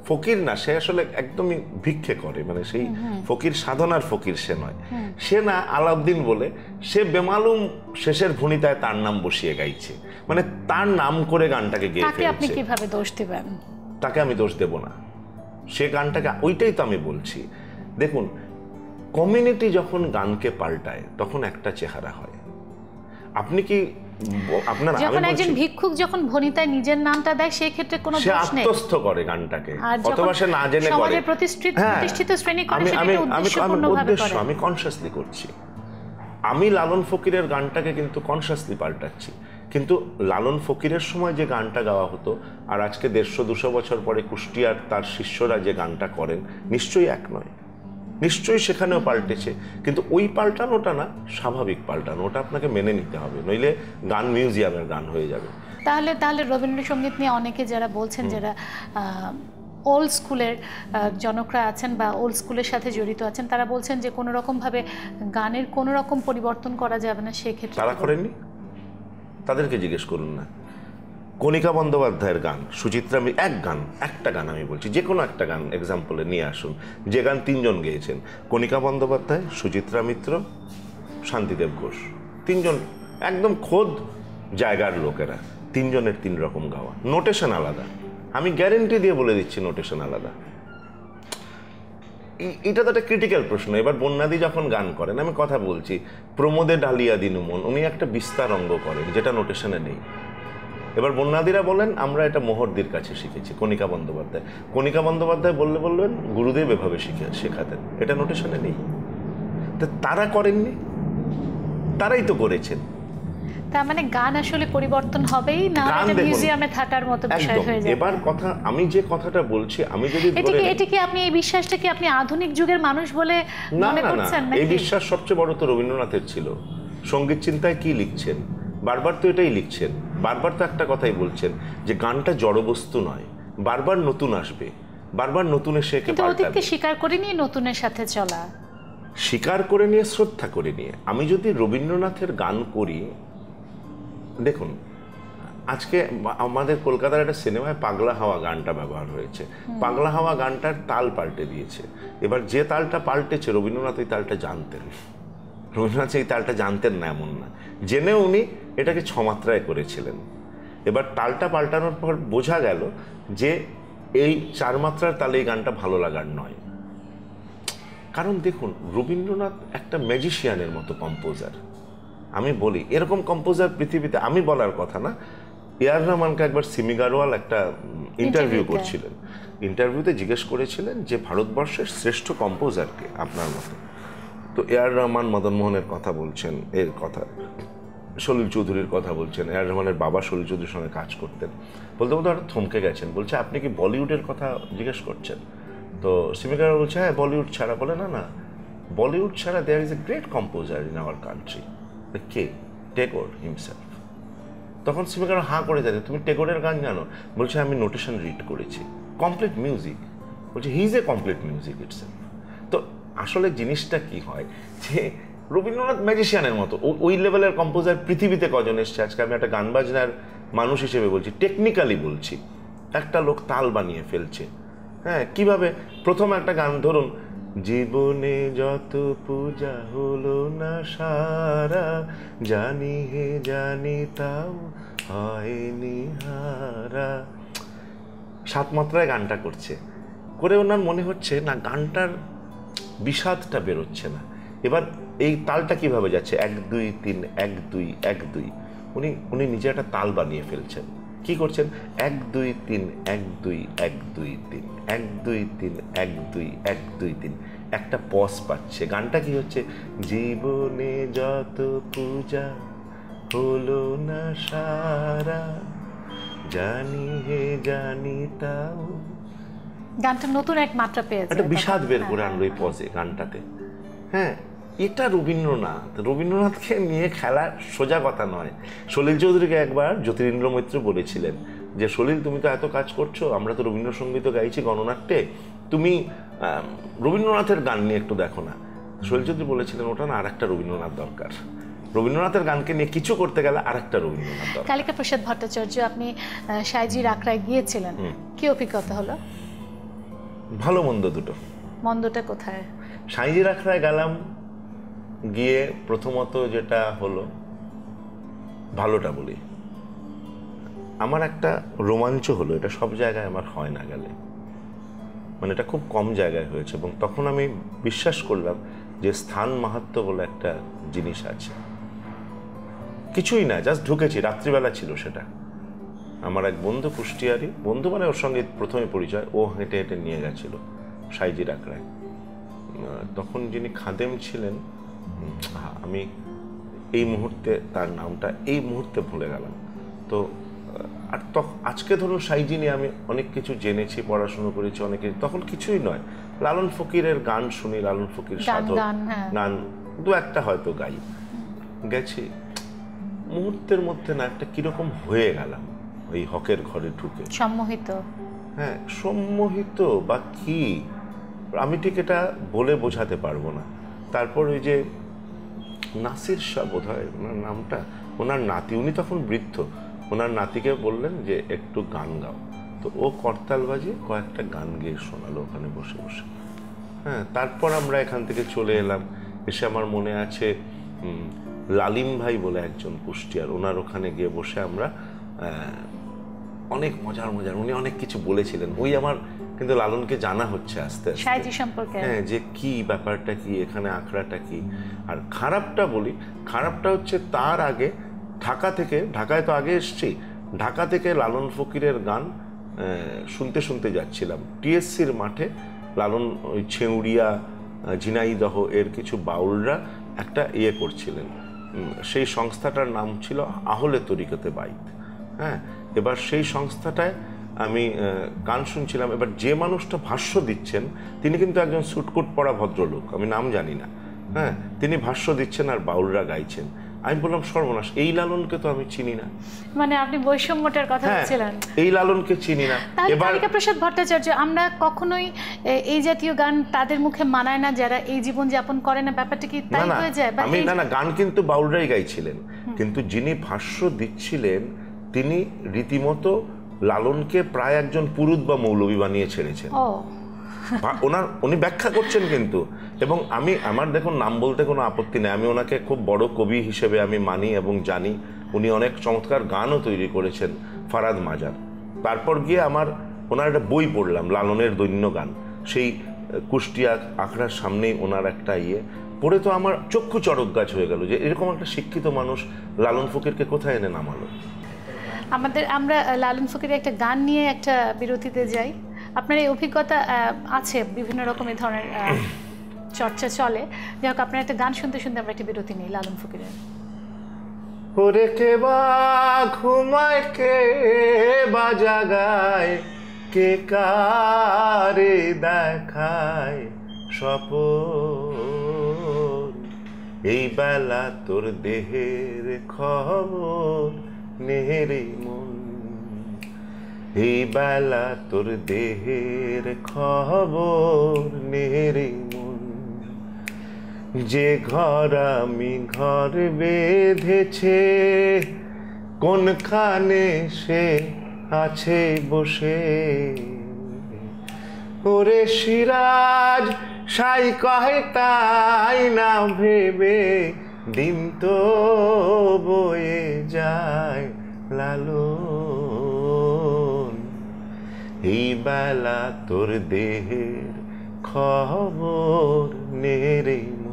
Speaker 1: ফকির না, সে আসলে একদমই ভিক্ষে করে, মানে সেই ফকির সাধনার ফকির সে নয়, সে না আলাউদ্দিন বলে, সে বেমালুম শেষের ভুনিতায় তার নাম বসিয়ে গাইছে, মানে তার নাম করে গানটাকে গেয়ে ফেলছে।
Speaker 2: আপনি কিভাবে দোষ দিবেন?
Speaker 1: তাকে আমি দোষ দেব না, সে গানটাকে, ওইটাই তো আমি বলছি। দেখুন, কমিউনিটি যখন গানকে পাল্টায় তখন একটা চেহারা হয়। আপনি কি আপনার
Speaker 2: যখন একজন ভিক্ষুক যখন ভনিতায় নিজের নামটা দেয় সেই ক্ষেত্রে কোনো দোষ নেই,
Speaker 1: আত্মস্থ করে গানটাকে, অথবা সে না জেনে করে,
Speaker 2: সমাজের প্রতিষ্ঠিত শ্রেণী করে, সেটা উদ্দেশ্যপূর্ণভাবে করে।
Speaker 1: আমি কনসিয়াসলি করছি, আমি লালন ফকিরের গানটাকে কিন্তু কনসিয়াসলি পাল্টাচ্ছি। কিন্তু লালন ফকিরের সময় যে গানটা গাওয়া হতো আর আজকে 150-200 বছর পরে কুষ্টিয়ার তার শিষ্যরা যে গানটা করেন, নিশ্চয়ই এক নয়, নিশ্চয়ই সেখানেও পাল্টেছে, কিন্তু ওই পাল্টানোটা না স্বাভাবিক পাল্টানো, ওটা আপনাকে মেনে নিতে হবে, নইলে গান মিউজিয়ামের গান হয়ে যাবে।
Speaker 2: তাহলে রবীন্দ্রসঙ্গীত নিয়ে অনেকে যারা বলছেন, যারা ওল্ড স্কুলের জনকরা আছেন বা ওল্ড স্কুলের সাথে জড়িত আছেন, তারা বলছেন যে কোনো রকমভাবে গানের কোনো রকম পরিবর্তন করা যাবে না। সেক্ষেত্রে
Speaker 1: তারা করেননি, তাদেরকে জিজ্ঞেস করুন না। কণিকা বন্দ্যোপাধ্যায়ের গান, সুচিত্রা একটা গান আমি বলছি, যে কোনো একটা গান এক্সাম্পলে নিয়ে আসুন, যে গান 3 জন গেয়েছেন, কণিকা বন্দ্যোপাধ্যায়, সুচিত্রা মিত্র, শান্তিদেব ঘোষ, 3 জন একদম খোদ জায়গার লোকেরা, 3 জনের 3 রকম গাওয়া, নোটেশন আলাদা, আমি গ্যারেন্টি দিয়ে বলে দিচ্ছি নোটেশন আলাদা। এটা তো একটা ক্রিটিক্যাল প্রশ্ন। এবার বন্যাদি যখন গান করেন, আমি কথা বলছি, প্রমোদে ডালিয়া দিনুমন, উনি একটা বিস্তার অঙ্গ করেন যেটা নোটেশনে নেই। এবার বন্যাদিরা বলেন আমরা এটা মোহরদির কাছে শিখেছি, কণিকা বন্দ্যোপাধ্যায় বললেন গুরুদেব এভাবে শেখাতেন, এটা নোটেশনে নেই। তো তারা করেননি, তারাই তো করেছেন।
Speaker 2: তার মানে গান আসলে পরিবর্তন হবেই না, এটা মিউজিয়ামে থাকার মতো বিষয় হয়ে যাবে।
Speaker 1: এবার কথা, আমি যে কথাটা বলছি, আমি যদি
Speaker 2: এটা কি আপনি এই বিশ্বাসটাকে আপনি আধুনিক যুগের মানুষ বলে মনে করছেন নাকি?
Speaker 1: এই বিশ্বাস সবচেয়ে বড় তো রবীন্দ্রনাথের ছিল। সঙ্গীত চিন্তায় কি লিখছেন, বারবার তো এটাই লিখছেন, বারবার তো একটা কথাই বলছেন যে গানটা জড়বস্তু নয়, বারবার নতুন আসবে, বারবার নতুনের শেখে
Speaker 2: কিন্তু অতীতকে স্বীকার করে নিয়ে নতুনের সাথে চলা,
Speaker 1: স্বীকার করে নিয়ে, শ্রদ্ধা করে নিয়ে। আমি যদি রবীন্দ্রনাথের গান করি, দেখুন আজকে আমাদের কলকাতার একটা সিনেমায় পাগলা হাওয়া গানটা ব্যবহার হয়েছে, পাগলা হাওয়া গানটার তাল পাল্টে দিয়েছে। এবার যে তালটা পাল্টেছে, রবীন্দ্রনাথ এই তালটা জানতেন, রবীন্দ্রনাথ এই তালটা জানতেন না এমন না, জেনে উনি এটাকে 6 মাত্রায় করেছিলেন। এবার তালটা পাল্টানোর পর বোঝা গেল যে এই 4 মাত্রার তালে এই গানটা ভালো লাগার নয়। কারণ দেখুন, রবীন্দ্রনাথ একটা ম্যাজিশিয়ানের মতো কম্পোজার। আমি বলি এরকম কম্পোজার পৃথিবীতে, আমি বলার কথা না, এআর রহমানকে একবার সিমি গারওয়াল একটা ইন্টারভিউ করছিলেন, ইন্টারভিউতে জিজ্ঞেস করেছিলেন যে ভারতবর্ষের শ্রেষ্ঠ কম্পোজারকে আপনার মতো। তো এআর রহমান মদন মোহনের কথা বলছেন, এর কথা সলিল চৌধুরীর কথা বলছেন, এআর রহমানের বাবা সলিল চৌধুরীর সঙ্গে কাজ করতেন, বলতে বলতে হঠাৎ থমকে গেছেন, বলছে আপনি কি বলিউডের কথা জিজ্ঞেস করছেন? তো সিমি গারওয়াল বলছে হ্যাঁ বলিউড ছাড়া। বলে না না, বলিউড ছাড়া there is a great composer in our country, কে? টেগোর হিমসেলফ। তখন সিমি গারওয়াল হাঁ করে যায়, তুমি টেগোরের গান জানো? বলছে আমি নোটেশন রিড করেছি, কমপ্লিট মিউজিক। বলছে he is a complete music itself. তো আসলে জিনিসটা কি হয় যে রবীন্দ্রনাথ ম্যাজিশিয়ানের মতো, ওই লেভেলের কম্পোজার পৃথিবীতে কজন এসছে? আজকে আমি একটা গান বাজনার মানুষ হিসেবে বলছি, টেকনিক্যালি বলছি, একটা লোক তাল বানিয়ে ফেলছে। হ্যাঁ, কিভাবে? প্রথম একটা গান ধরুন, জীবনে যত পূজা হলো না সারা, জানি হে জানি তাও হয়নি হারা, 7 মাত্রায় গানটা করছে, করে ওনার মনে হচ্ছে না গানটার বিষাদটা বেরোচ্ছে না। এবার এই তালটা কিভাবে যাচ্ছে, 1 2 3 1 2 1 2, উনি নিজে একটা তাল বানিয়ে ফেলছেন। কি করছেন? 1 2 3 1 2 1 2 3 1 2 3 1 2 1 2 3, একটা পজ পাচ্ছে। গানটা কি হচ্ছে? জীবনে যত পূজা হলো না সারা, জানি হে জানি তাও।
Speaker 2: গানটা নতুন এক মাত্রা পেয়েছে,
Speaker 1: একটা বিষাদ বের করে আনলো এই পজে গানটাতে। হ্যাঁ, এটা রবীন্দ্রনাথকে নিয়ে খেলা সোজা কথা নয়। সলিল চৌধুরীকে একবার জ্যোতিরিন্দ্র মৈত্র বলেছিলেন যে সলিল তুমি তো এত কাজ করছো, আমরা তো রবীন্দ্রসঙ্গীতও গাইছি গণনাট্যে, তুমি রবীন্দ্রনাথের গান নিয়ে একটু দেখো না। সলিল চৌধুরী বলেছিলেন ওটা না, আরেকটা রবীন্দ্রনাথ দরকার, রবীন্দ্রনাথের গানকে নিয়ে কিছু করতে গেলে আরেকটা রবীন্দ্রনাথ দরকার।
Speaker 2: কালিকা প্রসাদ ভট্টাচার্য, আপনি সাইজির আখড়ায় গিয়েছিলেন, কি অভিজ্ঞতা হলো?
Speaker 1: ভালো মন্দ দুটো।
Speaker 2: মন্দটা কোথায়?
Speaker 1: সাইজির আখড়ায় গেলাম, গিয়ে প্রথমত যেটা হলো, ভালোটা বলি, আমার একটা রোমাঞ্চ হলো, এটা সব জায়গায় আমার হয় না গেলে, মানে এটা খুব কম জায়গায় হয়েছে। এবং তখন আমি বিশ্বাস করলাম যে স্থান মাহাত্ম্য বলে একটা জিনিস আছে। কিছুই না, জাস্ট ঢুকেছি, রাত্রিবেলা ছিল সেটা। আমার এক বন্ধু, কুষ্টিয়ারি বন্ধু, মানে ওর সঙ্গে প্রথমে পরিচয়, ও হেঁটে হেঁটে নিয়ে গেছিল সাইজির আখড়ায়। তখন যিনি খাদেম ছিলেন, আমি এই মুহূর্তে তার নামটা এই মুহূর্তে ভুলে গেলাম। তো আর আজকে ধরুন সাইজি নিয়ে আমি অনেক কিছু জেনেছি, পড়াশুনো করেছি অনেকে, তখন কিছুই নয়, লালন ফকিরের গান শুনি, লালন ফকির সাধক গান 2-1টা হয়তো গাই, গেছি, মুহূর্তের মধ্যে না একটা কিরকম হয়ে গেলাম ওই হকের ঘরে ঢুকে,
Speaker 2: সম্মোহিত। হ্যাঁ,
Speaker 1: সম্মোহিত বা কি আমি ঠিক এটা বলে বোঝাতে পারবো না। তারপর ওই যে নাসির শাহ বোধ হয় ওনার নামটা, ওনার নাতি, উনি তখন বৃদ্ধ, ওনার নাতিকে বললেন যে একটু গান গাও, তো ও করতাল বাজিয়ে কয়েকটা গান গেয়ে শোনালো ওখানে বসে বসে। হ্যাঁ, তারপর আমরা এখান থেকে চলে এলাম, এসে আমার মনে আছে লালিম ভাই বলে একজন কুষ্টিয়ার, ওনার ওখানে গিয়ে বসে আমরা অনেক মজার উনি অনেক কিছু বলেছিলেন। ওই আমার কিন্তু লালনকে জানা হচ্ছে আস্তে আস্তে
Speaker 2: সাইজি সম্পর্কে,
Speaker 1: হ্যাঁ, যে কি ব্যাপারটা কি এখানে আখড়াটা কি। আর খারাপটা বলি, খারাপটা হচ্ছে তার আগে ঢাকায় তো আগে এসছি, ঢাকা থেকে লালন ফকিরের গান শুনতে শুনতে যাচ্ছিলাম। টিএসসির মাঠে লালন ওই ছেউড়িয়া, ঝিনাইদহ এর কিছু বাউলরা একটা করছিলেন, সেই সংস্থাটার নাম ছিল আহলে তরিকতে বাইত। হ্যাঁ, এবার সেই সংস্থাটায় আমি গান শুনছিলাম। এবার যে মানুষটা ভাষ্য দিচ্ছেন তিনি কিন্তু একজন সুটকুট পরা ভদ্রলোক, আমি নাম জানি না। হ্যাঁ, তিনি ভাষ্য দিচ্ছেন আর বাউলরা গাইছেন। আমি বললাম সর্বনাশ, এই লালনকে তো আমি চিনি না।
Speaker 2: মানে আপনি বৈষম্যটার কথা বলছিলেন,
Speaker 1: এই লালনকে চিনি না।
Speaker 2: এবার কালিকা প্রসাদ ভট্টাচার্য, আমরা কখনোই এই জাতীয় গান তাদের মুখে মানায় না যারা এই জীবন যাপন করে না, ব্যাপারটা কি তাই হয়ে যায়?
Speaker 1: আমি না, গান কিন্তু বাউলরাই গাইছিলেন, কিন্তু যিনি ভাষ্য দিচ্ছিলেন তিনি রীতিমতো লালনকে প্রায় একজন পুরুত বা মৌলবী বানিয়ে ছেড়েছেন। উনি ব্যাখ্যা করছেন কিন্তু, এবং আমার দেখুন নাম বলতে কোনো আপত্তি নেই, আমি ওনাকে খুব বড় কবি হিসেবে আমি মানি এবং জানি। উনি অনেক চমৎকার গানও তৈরি করেছেন, ফারাদ মাজার। তারপর গিয়ে ওনার একটা বই পড়লাম, লালনের দৈন্য গান, সেই কুষ্টিয়া আখড়ার সামনেই ওনার একটা পড়ে তো আমার চক্ষু চড়ক গাছ হয়ে গেল যে এরকম একটা শিক্ষিত মানুষ লালন ফকিরকে কোথায় এনে নামালো।
Speaker 2: আমরা লালন ফকিরের একটা গান নিয়ে একটা বিরতিতে যাই। আপনার এই অভিজ্ঞতা আছে, বিভিন্ন রকমের ধরনের চর্চা চলে, যাই হোক আপনার একটা গান শুনতে শুনতে আমরা একটা বিরতি নিই লালন ফকিরের।
Speaker 1: ওরে কে বা ঘুমায়, কে বা জাগায়, কে কারে দেখায় স্বপন, এই বেলা তোর দেহের খবর নেহেরে মন, এই বেলা তোর দেহের খবর নেহেরে মন, যে ঘর আমি ঘর বেঁধেছে কোনখানে সে আছে বসে, ওরে সিরাজ সাই কহে তাই না ভেবে, দিন তো বয়ে যায় লালন, এই বেলা তোর দেহের খবর নেরে মন।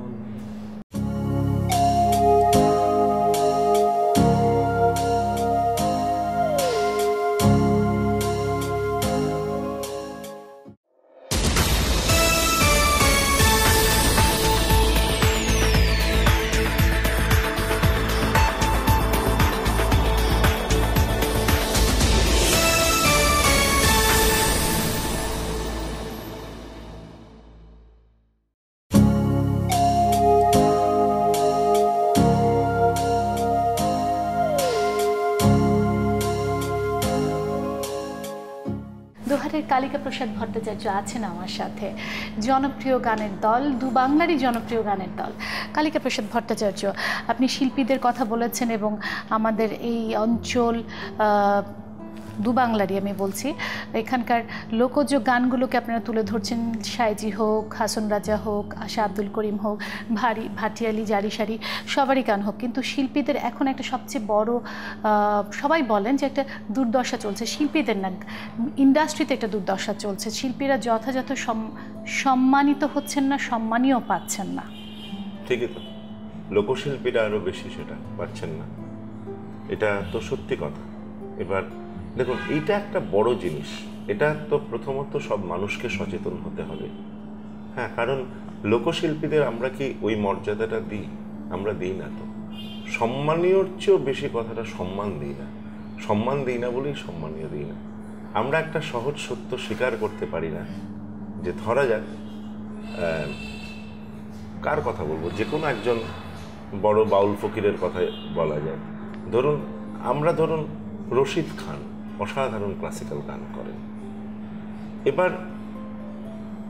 Speaker 2: কালিকা প্রসাদ ভট্টাচার্য আছেন আমার সাথে, জনপ্রিয় গানের দল, দু বাংলারই জনপ্রিয় গানের দল কালিকা প্রসাদ ভট্টাচার্য। আপনি শিল্পীদের কথা বলেছেন এবং আমাদের এই অঞ্চল দু বাংলারই আমি বলছি, এখানকার লোকজ গানগুলোকে আপনারা তুলে ধরছেন। সাইজি হোক, হাসন রাজা হোক, আশা আব্দুল করিম হোক, ভাটিয়ালি, জারিসারি, সবারই গান হোক, কিন্তু শিল্পীদের এখন একটা সবচেয়ে বড়, সবাই বলেন যে একটা দুর্দশা চলছে, শিল্পীদের না ইন্ডাস্ট্রিতে একটা দুর্দশা চলছে। শিল্পীরা যথাযথ সম্মানিত হচ্ছেন না, সম্মানীয় পাচ্ছেন না।
Speaker 1: ঠিকই তো, লোকশিল্পীরা আরও বেশি সেটা পাচ্ছেন না, এটা তো সত্যি কথা। এবার দেখুন, এইটা একটা বড় জিনিস, এটা তো প্রথমত সব মানুষকে সচেতন হতে হবে। হ্যাঁ, কারণ লোকশিল্পীদের আমরা কি ওই মর্যাদাটা দিই? আমরা দিই না। তো সম্মানীয়র চেয়েও বেশি কথাটা সম্মান দিই না, সম্মান দিই না বলেই সম্মানীয় দিই না। আমরা একটা সহজ সত্য স্বীকার করতে পারি না যে ধরা যাক, কার কথা বলবো, যে কোনো একজন বড় বাউল ফকিরের কথা বলা যায়। ধরুন রশিদ খান অসাধারণ ক্লাসিক্যাল গান করেন। এবার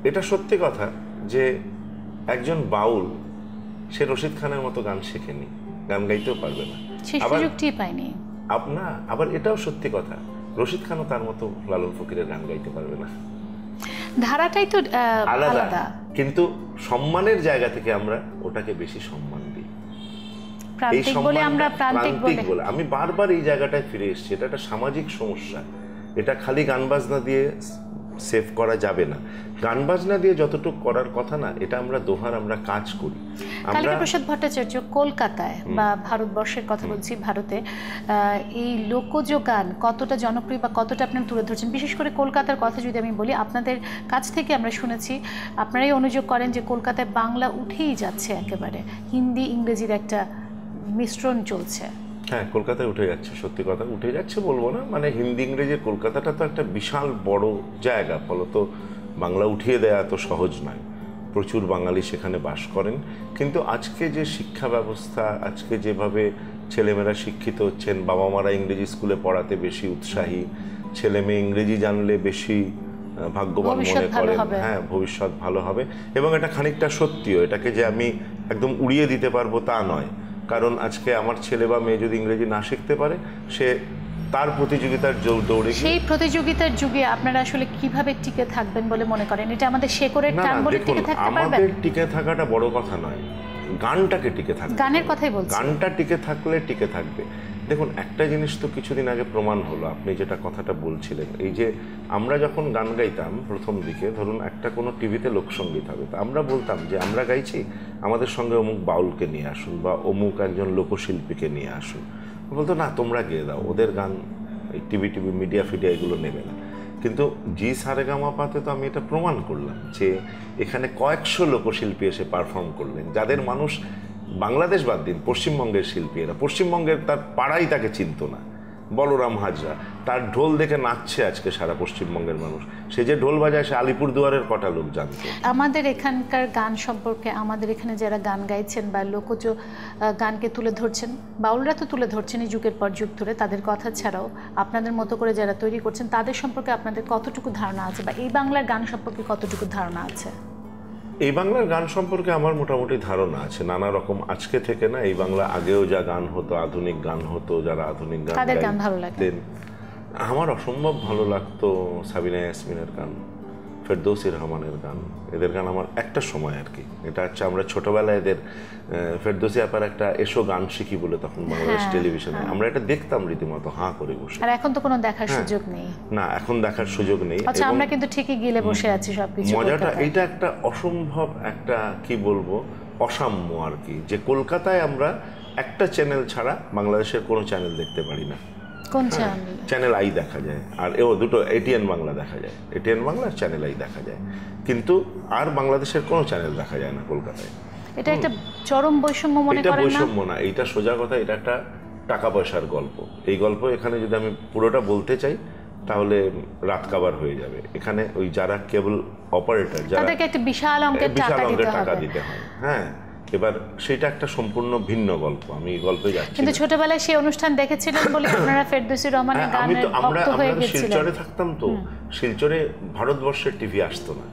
Speaker 1: এটা সত্যি কথা যে একজন বাউল সে রশিদ খানের মতো গান শেখেনি, গান গাইতেও পারবে না,
Speaker 2: সুযোগটি পায়নি।
Speaker 1: আপনার আবার এটাও সত্যি কথা, রশিদ খানও তার মতো লালন ফকিরের গান গাইতে পারবে না।
Speaker 2: ধারাটাই তো
Speaker 1: আলাদা, কিন্তু সম্মানের জায়গা থেকে আমরা ওটাকে বেশি সম্মান দিই।
Speaker 2: প্রান্তিক বলে আমরা প্রান্তিক বলে
Speaker 1: আমি বারবার এই জায়গাটায় ফিরে এসেছি। এটা একটা সামাজিক সমস্যা, এটা খালি গান বাজনা দিয়ে সেভ করা যাবে না। গান বাজনা দিয়ে যতটুকু করার কথা না, এটা আমরা দোহার আমরা কাজ করি।
Speaker 2: কালিকা প্রসাদ ভট্টাচার্য কলকাতায় বা ভারতবর্ষের কথা বলছি, ভারতে এই লোকজ গান কতটা জনপ্রিয় বা কতটা আপনারা তুলে ধরছেন, বিশেষ করে কলকাতার কথা যদি আমি বলি, আপনাদের কাছ থেকে আমরা শুনেছি, আপনারাই অনুযোগ করেন যে কলকাতায় বাংলা উঠেই যাচ্ছে, একেবারে হিন্দি ইংরেজির একটা মিশ্রণ চলছে।
Speaker 1: হ্যাঁ, কলকাতায় উঠে যাচ্ছে, সত্যি কথা উঠে যাচ্ছে বলবো না, মানে হিন্দি ইংরেজির কলকাতাটা তো একটা বিশাল বড় জায়গা, ফলত বাংলা উঠিয়ে দেওয়া এত সহজ নয়। প্রচুর বাঙালি সেখানে বাস করেন, কিন্তু আজকে যে শিক্ষা ব্যবস্থা, আজকে যেভাবে ছেলেমেয়েরা শিক্ষিত হচ্ছেন, বাবা মারা ইংরেজি স্কুলে পড়াতে বেশি উৎসাহী, ছেলে মেয়ে ইংরেজি জানলে বেশি ভাগ্যবান মনে করেন। হ্যাঁ, ভবিষ্যৎ ভালো হবে, এবং এটা খানিকটা সত্যিও। এটাকে যে আমি একদম উড়িয়ে দিতে পারবো তা নয়, কারণ আজকে আমার ছেলে বা মেয়ে যদি ইংরেজি না শিখতে পারে, সে তার প্রতিযোগিতার দৌড়ে,
Speaker 2: সেই প্রতিযোগিতার যুগে আপনারা আসলে কিভাবে টিকে থাকবেন বলে মনে করেন? এটা আমাদের শেকড়ের টান বলে টিকে থাকতে পারবেন?
Speaker 1: আমাদের টিকে থাকাটা বড় কথা নয়, গানটাকে টিকে থাকবে।
Speaker 2: গানের কথাই বলছি,
Speaker 1: গানটা টিকে থাকলে টিকে থাকবে। দেখুন, একটা জিনিস তো কিছুদিন আগে প্রমাণ হলো, আপনি যেটা কথাটা বলছিলেন, এই যে আমরা যখন গান গাইতাম প্রথম দিকে, ধরুন একটা কোনো টিভিতে লোকসঙ্গীত হবে, তো আমরা বলতাম যে আমরা গাইছি, আমাদের সঙ্গে অমুক বাউলকে নিয়ে আসুন বা অমুক একজন লোকশিল্পীকে নিয়ে আসুন। বলতো না, তোমরা গেয়ে দাও, ওদের গান এই টিভি মিডিয়া ফিডিয়া এগুলো নেবে না। কিন্তু জি সারেগামাপাতে তো আমি এটা প্রমাণ করলাম যে এখানে কয়েকশো লোকশিল্পী এসে পারফর্ম করলেন, যাদের মানুষ বাংলাদেশ বাদ দিন, পশ্চিমবঙ্গের শিল্পী এরা, পশ্চিমবঙ্গের তার পাড়াই তাকে চিনত না। বলরাম হাজরা, তার ঢোল দেখে নাচছে আজকে সারা পশ্চিমবঙ্গের মানুষ। সে যে ঢোল বাজায়, সে আলিপুরদুয়ারের কটা লোক জানতো।
Speaker 2: আমাদের এখানকার গান সম্পর্কে, আমাদের এখানে যারা গান গাইছেন বা লোকজ গানকে তুলে ধরছেন, বাউলরা তো তুলে ধরছেন এই যুগের পর যুগ ধরে, তাদের কথা ছাড়াও আপনাদের মতো করে যারা তৈরি করছেন, তাদের সম্পর্কে আপনাদের কতটুকু ধারণা আছে, বা এই বাংলার গান সম্পর্কে কতটুকু ধারণা আছে?
Speaker 1: এই বাংলার গান সম্পর্কে আমার মোটামুটি ধারণা আছে, নানা রকম। আজকে থেকে না, এই বাংলা আগেও যা গান হতো, আধুনিক গান হতো, যারা আধুনিক গান গাইতেন, আমার অসম্ভব ভালো লাগতো সাবিনা ইয়াসমিনের গান, ফেরদৌসী রহমানের গান। এদের গান আমার একটা সময় আর কি, এটা হচ্ছে আমরা ছোটবেলায় এদের ফেরদৌসী আপার একটা এসো গান শিখি বলে তখন বাংলাদেশ টেলিভিশনে আমরা এটা দেখতাম রীতিমতো হাঁ করে বসে।
Speaker 2: আর এখন তো কোনো দেখার সুযোগ নেই।
Speaker 1: না, এখন দেখার সুযোগ নেই।
Speaker 2: আচ্ছা, আমরা কিন্তু ঠিকই গিলে বসে আছি সবকিছু।
Speaker 1: মজাটা এটা একটা অসম্ভব একটা কি বলবো অসাম্য আর কি, যে কলকাতায় আমরা একটা চ্যানেল ছাড়া বাংলাদেশের কোনো চ্যানেল দেখতে পারি না।
Speaker 2: কোন চ্যানেল?
Speaker 1: চ্যানেল আই দেখা যায়, আর দুটো এটিএন বাংলা দেখা যায়, এটিএন বাংলা আর চ্যানেল আই দেখা যায়, কিন্তু আর বাংলাদেশের কোনো চ্যানেল দেখা যায় না কলকাতায়।
Speaker 2: এটা একটা চরম বৈষম্য মনে করেন না?
Speaker 1: এটা বৈষম্য না, এইটা সোজা কথা, এটা একটা টাকা পয়সার গল্প। এই গল্প এখানে যদি আমি পুরোটা বলতে চাই তাহলে রাত কাবার হয়ে যাবে। এখানে ওই যারা কেবল অপারেটর, যারা
Speaker 2: তাদেরকে একটা বিশাল অঙ্কের টাকা দিতে হয়।
Speaker 1: হ্যাঁ, এবার সেটা একটা সম্পূর্ণ ভিন্ন গল্প, আমি গল্পে যাচ্ছি।
Speaker 2: কিন্তু ছোটবেলায় সেই অনুষ্ঠান দেখেছিলেন বলে আপনারা ফেরদৌসী রহমানের গানের ভক্ত হয়ে গেছিলেন।
Speaker 1: শিলচরে থাকতাম তো, শিলচরে ভারতবর্ষের টিভি আসতো না,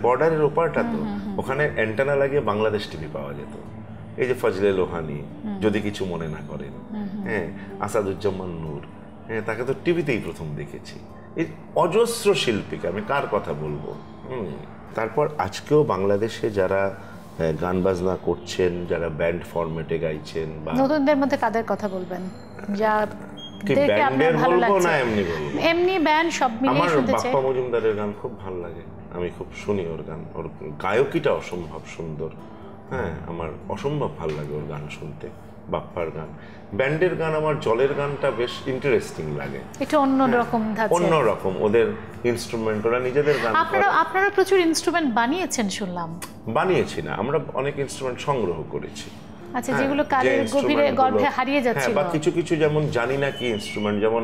Speaker 1: বর্ডারের ওপারটা তো, ওখানে অ্যান্টেনা লাগিয়ে বাংলাদেশ টিভি পাওয়া যেত। এই যে ফজলে লোহানি, যদি কিছু মনে না করেন, হ্যাঁ, আসাদুজ্জামান নূর, হ্যাঁ, তাকে তো টিভিতেই প্রথম দেখেছি। এই অজস্র শিল্পীকে আমি কার কথা বলবো। তারপর আজকেও বাংলাদেশে যারা গান বাজনা করছেন, যারা ব্যান্ড ফরম্যাটে গাইছেন, বা
Speaker 2: নতুনদের মধ্যে কাদের কথা বলবেন যা
Speaker 1: দেখে আপনার ভালো লাগছে? না, এমনি বলবো,
Speaker 2: এমনি ব্যান্ড সব মিলিয়ে শুনতে চাই।
Speaker 1: বাপ্পা মজুমদারের গান খুব ভালো লাগে, আমি খুব শুনি ওর গান, ওর গায়কিটা অসম্ভব সুন্দর। হ্যাঁ, আমার অসম্ভব ভালো লাগে ওর গান শুনতে, বাপ্পার গান। ব্যান্ডের গান আমার জলের গানটা বেশ ইন্টারেস্টিং লাগে,
Speaker 2: এটা অন্যরকম ধাঁচে,
Speaker 1: অন্যরকম ওদের ইনস্ট্রুমেন্ট, ওরা নিজেদের গান।
Speaker 2: আপনারা প্রচুর ইনস্ট্রুমেন্ট বানিয়েছেন শুনলাম।
Speaker 1: বানিয়েছি না, আমরা অনেক ইনস্ট্রুমেন্ট সংগ্রহ করেছি।
Speaker 2: আচ্ছা, যেগুলো কালের গভীরে গর্ভে হারিয়ে যাচ্ছে,
Speaker 1: বা কিছু কিছু যেমন জানি না কি ইনস্ট্রুমেন্ট, যেমন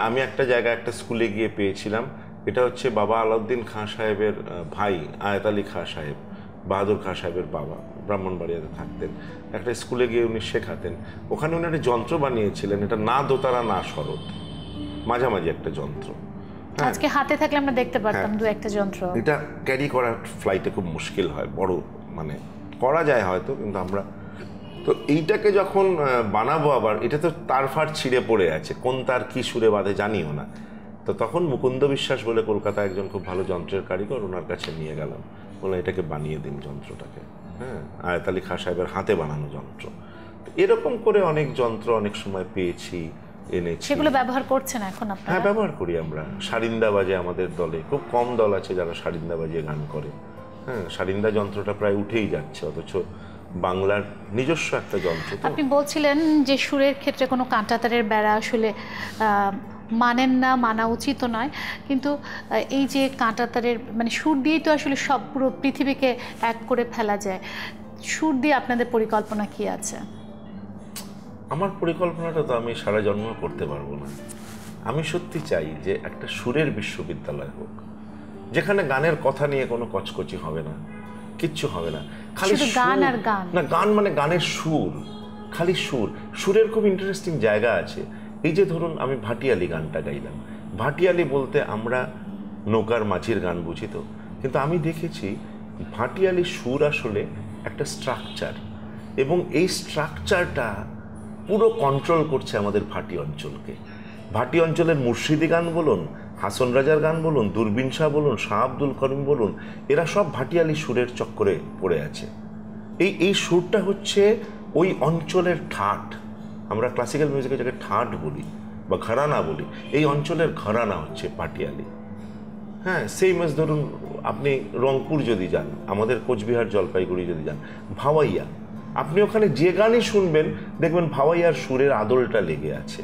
Speaker 1: আমি একটা জায়গায় একটা স্কুলে গিয়ে পেয়েছিলাম, এটা হচ্ছে বাবা আলাউদ্দিন খাঁ সাহেবের ভাই আয়াত আলী খাঁ সাহেব, বাহাদুর খাঁ সাহেবের বাবা, ব্রাহ্মণবাড়িয়াতে থাকতেন। একটা স্কুলে গিয়ে উনি শেখাতেন, ওখানে উনি একটা যন্ত্র বানিয়েছিলেন, এটা না দোতারা না শরৎ, মাঝামাঝি একটা যন্ত্র।
Speaker 2: আজকে হাতে থাকলে আমরা দেখতে পারতাম দু একটা যন্ত্র।
Speaker 1: এটা ক্যারি করা ফ্লাইটে খুব মুশকিল হয়, বড় মানে করা যায় হয়তো, কিন্তু আমরা তো তো এইটাকে যখন বানাবো আবার, এটা তো তার ফার ছিঁড়ে পড়ে আছে, কোন তার কি সুরে বাঁধে জানিও না। তো তখন মুকুন্দ বিশ্বাস বলে কলকাতা একজন খুব ভালো যন্ত্রের কারিগর, ওনার কাছে নিয়ে গেলাম, বললাম এটাকে বানিয়ে দিন যন্ত্রটাকে। হ্যাঁ, আয়াত আলী খাঁ সাহেবের হাতে বানানো যন্ত্র। এরকম করে অনেক যন্ত্র অনেক সময় পেয়েছি, এনেছি।
Speaker 2: সেগুলো ব্যবহার করছেন এখন আপনারা?
Speaker 1: হ্যাঁ, ব্যবহার করি আমরা। সারিন্দা বাজে আমাদের দলে, খুব কম দল আছে যারা সারিন্দা বাজিয়ে গান করে। হ্যাঁ, সারিন্দা যন্ত্রটা প্রায় উঠেই যাচ্ছে, অথচ বাংলার নিজস্ব একটা যন্ত্র।
Speaker 2: আপনি বলছিলেন যে সুরের ক্ষেত্রে কোনো কাঁটাতারের বেড়া আসলে মানেন না, মানা উচিত নয়, কিন্তু এই যে কাঁটাতারের মানে সুর দিয়েই তো আসলে সব পুরো পৃথিবীকে এক করে ফেলা যায়। সুর দিয়ে আপনাদের পরিকল্পনা কি আছে?
Speaker 1: আমার পরিকল্পনাটা তো আমি সারা জন্ম করতে পারবো না। আমি সত্যি চাই যে একটা সুরের বিশ্ববিদ্যালয় হোক, যেখানে গানের কথা নিয়ে কোনো কচকচি হবে না, কিচ্ছু হবে না, খালি
Speaker 2: গান আর গান।
Speaker 1: না, গান মানে গানের সুর, খালি সুর। সুরের খুব ইন্টারেস্টিং জায়গা আছে। এই যে ধরুন আমি ভাটিয়ালি গানটা গাইলাম, ভাটিয়ালি বলতে আমরা নৌকার মাঝির গান বুঝি তো, কিন্তু আমি দেখেছি ভাটিয়ালি সুর আসলে একটা স্ট্রাকচার, এবং এই স্ট্রাকচারটা পুরো কন্ট্রোল করছে আমাদের ভাটি অঞ্চলকে। ভাটি অঞ্চলের মুর্শিদি গান বলুন, হাসন রাজার গান বলুন, দূরবীন শাহ বলুন, শাহ আব্দুল করিম বলুন, এরা সব ভাটিয়ালি সুরের চক্করে পড়ে আছে। এই সুরটা হচ্ছে ওই অঞ্চলের ঠাট। আমরা ক্লাসিক্যাল মিউজিকে যাকে ঠাট বলি বা ঘরানা বলি, এই অঞ্চলের ঘরানা হচ্ছে ভাটিয়ালি। হ্যাঁ, সেই মাস ধরুন আপনি রংপুর যদি যান, আমাদের কোচবিহার জলপাইগুড়ি যদি যান, ভাওয়াইয়া, আপনি ওখানে যে গানই শুনবেন দেখবেন ভাওয়াইয়ার সুরের আদলটা লেগে আছে।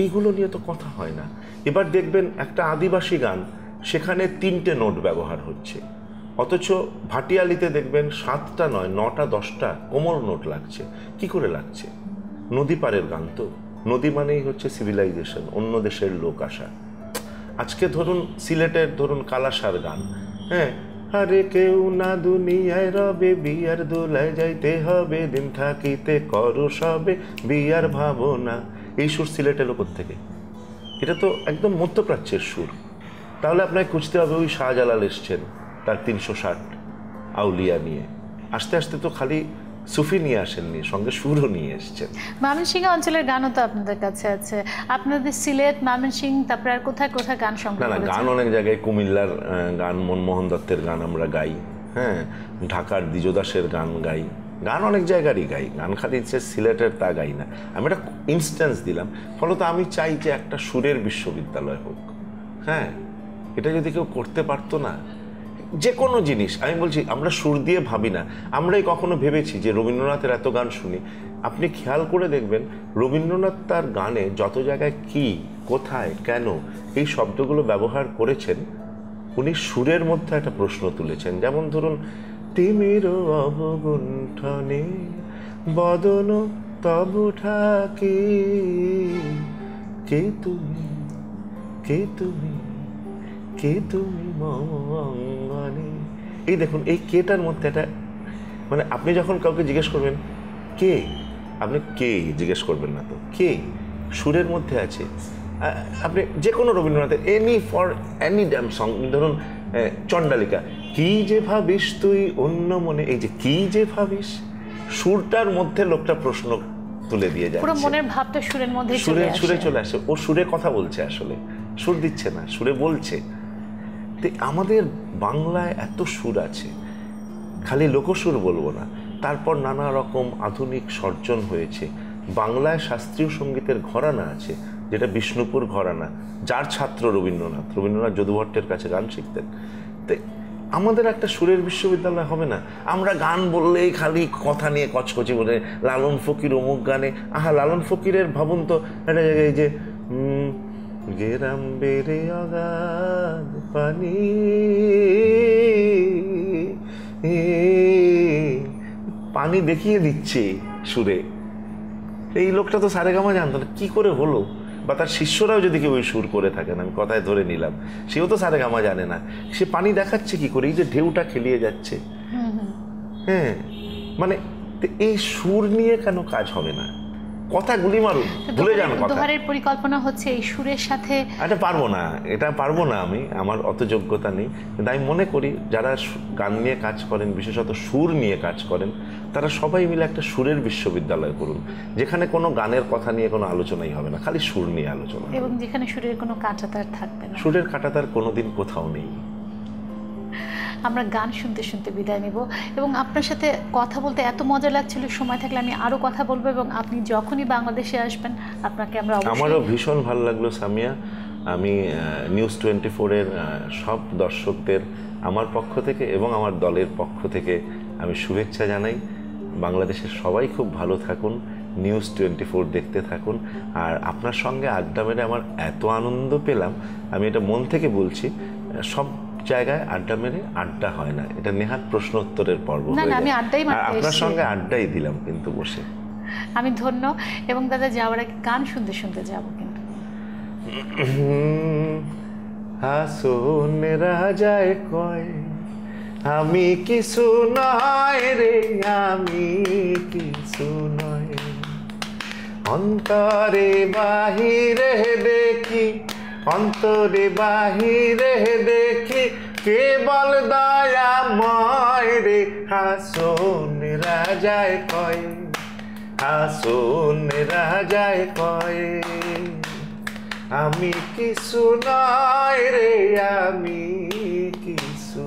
Speaker 1: এইগুলো নিয়ে তো কথা হয় না। এবার দেখবেন একটা আদিবাসী গান, সেখানে 3টে নোট ব্যবহার হচ্ছে, অথচ ভাটিয়ালিতে দেখবেন 7টা নয় 9টা 10টা কোমল নোট লাগছে। কি করে লাগছে? নদী পারের গান তো, নদী মানেই হচ্ছে সিভিলাইজেশন, অন্য দেশের লোক আসা। আজকে ধরুন সিলেটের ধরুন কালাসার গান, হ্যাঁ, আরে কেউ না দুনিয়ায় রবে, বিয়ার দোলায় যাইতে হবে, দিন থাকিতে করো সবে, বিয়ার ভাবনা। এই সুর সিলেটের লোক থেকে, এটা তো একদম মধ্যপ্রাচ্যের সুর। তাহলে আপনাকে খুঁজতে হবে ওই শাহজালাল এসছেন তার 360 আউলিয়া নিয়ে, আস্তে আস্তে তো খালি সুফি নিয়ে আসেননি, সঙ্গে সুরও নিয়ে এসছেন।
Speaker 2: ময়মনসিংহ অঞ্চলের গানও তো আপনাদের কাছে আছে, আপনাদের সিলেট, ময়মনসিংহ, তারপরে আর কোথায় কোথায় গান সংগ্রহ করেছেন?
Speaker 1: না, গান অনেক জায়গায়, কুমিল্লার গান, মনমোহন দত্তের গান আমরা গাই, হ্যাঁ, ঢাকার দ্বিজদাসের গান গাই, গান অনেক জায়গারই গাই, গান খালি যে সিলেটের তা গাই না। আমি একটা ইনস্ট্যান্স দিলাম। ফলত আমি চাই যে একটা সুরের বিশ্ববিদ্যালয় হোক। হ্যাঁ, এটা যদি কেউ করতে পারতো না, যে কোনো জিনিস, আমি বলছি আমরা সুর দিয়ে ভাবি না। আমরাই কখনো ভেবেছি যে রবীন্দ্রনাথের এত গান শুনি, আপনি খেয়াল করে দেখবেন রবীন্দ্রনাথ তার গানে যত জায়গায় কি, কোথায়, কেন এই শব্দগুলো ব্যবহার করেছেন, উনি সুরের মধ্যে একটা প্রশ্ন তুলেছেন। যেমন ধরুন, তিমির অবগুণ্ঠনে বদন তবু ঠাকি, কে তুমি, কে তুমি, কে তুমি মঙ্গলে। এই দেখুন, এই কেটার মধ্যে একটা মানে, আপনি যখন কাউকে জিজ্ঞেস করবেন কে, আপনি কে জিজ্ঞেস করবেন না তো, কে সুরের মধ্যে আছে। আপনি যে কোনো রবীন্দ্রনাথের ফর এনি ড্যাম সং, ধরুন চণ্ডালিকা, কি যে ভাবিস তুই অন্য মনে, এই যে কি যে ভাবিস, সুরটার মধ্যে লোকটা প্রশ্ন তুলে দিয়ে যায়,
Speaker 2: পুরো মনের ভাবটা সুরের মধ্যে
Speaker 1: সুরে চলে আসে। ও সুরে কথা বলছে, আসলে সুর দিচ্ছে না, সুরে বলছে। তো আমাদের বাংলায় এত সুর আছে, খালি লোকসুর বলবো না, তারপর নানা রকম আধুনিক সর্জন হয়েছে। বাংলায় শাস্ত্রীয় সঙ্গীতের ঘরানা আছে, যেটা বিষ্ণুপুর ঘরানা, যার ছাত্র রবীন্দ্রনাথ যদুভট্টের কাছে গান শিখতেন। তো আমাদের একটা সুরের বিশ্ববিদ্যালয় হবে না? আমরা গান বললেই খালি কথা নিয়ে কচকচি বলে, লালন ফকির অমুক গানে, লালন ফকিরের ভাবুন তো একটা জায়গায় যে গেরাম বেড়ে অগাধ পানি, পানি দেখিয়ে দিচ্ছে সুরে। এই লোকটা তো সারেগামা জানতো না, কি করে হলো? বা তার শিষ্যরাও যদি কেউ ওই সুর করে থাকেন, আমি কথায় ধরে নিলাম, সেও তো সারেগামা জানে না, সে পানি দেখাচ্ছে কি করে? এই যে ঢেউটা খেলিয়ে যাচ্ছে, হ্যাঁ, মানে এই সুর নিয়ে কেন কাজ হবে না? কথাগুলি মারুন, ভুলে যান কথা।
Speaker 2: দোহারের পরিকল্পনা হচ্ছে এই সুরের সাথে।
Speaker 1: এটা পারবো না আমি, আমার অত যোগ্যতা নেই। কিন্তু আমি মনে করি যারা গান নিয়ে কাজ করেন, বিশেষত সুর নিয়ে কাজ করেন, তারা সবাই মিলে একটা সুরের বিশ্ববিদ্যালয় করুন, যেখানে কোনো গানের কথা নিয়ে কোনো আলোচনাই হবে না, খালি সুর নিয়ে আলোচনা,
Speaker 2: এবং যেখানে সুরের কোনো কাঁটাতার থাকবে না।
Speaker 1: সুরের কাঁটাতার কোনোদিন কোথাও নেই।
Speaker 2: আমরা গান শুনতে শুনতে বিদায় নেব, এবং আপনার সাথে কথা বলতে এত মজা লাগছিল, সময় থাকলে আমি আরও কথা বলবো, এবং আপনি যখনই বাংলাদেশে আসবেন আপনাকে আমরা
Speaker 1: আমারও ভীষণ ভালো লাগলো সামিয়া। আমি নিউজ 24-এর সব দর্শকদের আমার পক্ষ থেকে এবং আমার দলের পক্ষ থেকে আমি শুভেচ্ছা জানাই। বাংলাদেশের সবাই খুব ভালো থাকুন, নিউজ 24 দেখতে থাকুন। আর আপনার সঙ্গে আড্ডা মেরে আমার এত আনন্দ পেলাম, আমি এটা মন থেকে বলছি। সব জায়গায় আড্ডা মেরে আড্ডা হয় না, এটা নেহাত প্রশ্ন উত্তরের পর্ব।
Speaker 2: আমি আড্ডাই মারতে এসেছি,
Speaker 1: আপনার সঙ্গে আড্ডাই দিলাম কিন্তু বসে।
Speaker 2: আমি ধন্য। এবং দাদা, যাওয়ার আগে গান শুনতে শুনতে যাবো কিন্তু।
Speaker 1: হাসুন রাজায় কয় আমি কিছু নয় রে, আমি কিছু নয়, অন্তরে বাহিরে দেখি, অন্তরে বাহিরে দেখি, কেবল দয়াময় রে। হাসুন রাজায় কয়, হাসুন রাজায় কয় আমি কিছু নয় রে, আমি কিছু